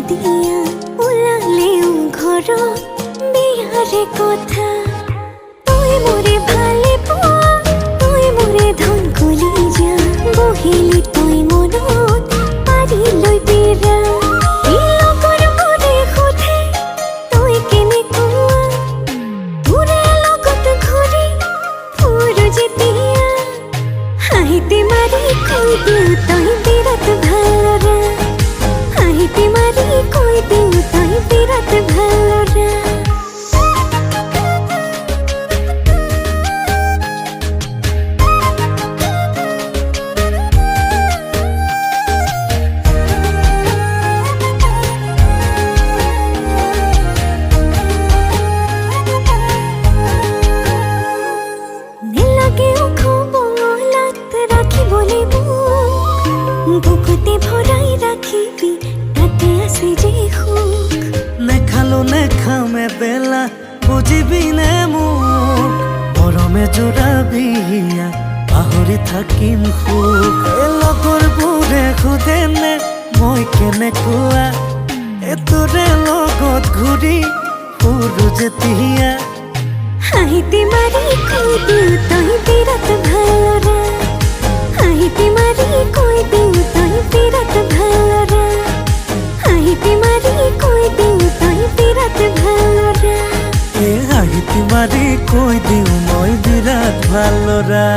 দিয়া ওলালেও ঘৰত বিয়াৰে কথা তই মোৰে ভালে পোৱা তই মোৰে ধন কলিজা বহিলি তই মনত পাৰি লৈ বিৰা লগৰ মোৰে সোধে তই কেনেকুৱা তোৰে লগত ঘূৰি ফুৰো যেতিয়া হাঁহিতে মাৰি কৈ দিওঁ তই বিৰাট ভাল ল'ৰা হাঁহিতে মাৰি কৈ দিওঁ তই বিৰাট ভাল ল'ৰা নেলাগেও খবলাত ৰাখিবলৈ বুকুতে ভৰাই ৰাখিবি তাতে আছে যে সুখ নেখালো নেখামে বেলা বুঝিবি নে মোক মৰমে জোৰাবি হিয়া পাহৰি থাকিম সুখ লগৰবোৰে সোধে নে মই কেনেকুৱা তোৰে লগত ঘূৰি ফুৰো যেতিয়া হাঁহিতে মাৰি কৈ দিওঁ তই বিৰাট ভাল ল'ৰা হাঁহিতে মাৰি কৈ দিওঁ তই বিৰাট ভাল ল'ৰা হাঁহিতে মাৰি কৈ দিওঁ তই বিৰাট ভাল ল'ৰা হাঁহিতে মাৰি কৈ দিওঁ মই বিৰাট ভাল ল'ৰা।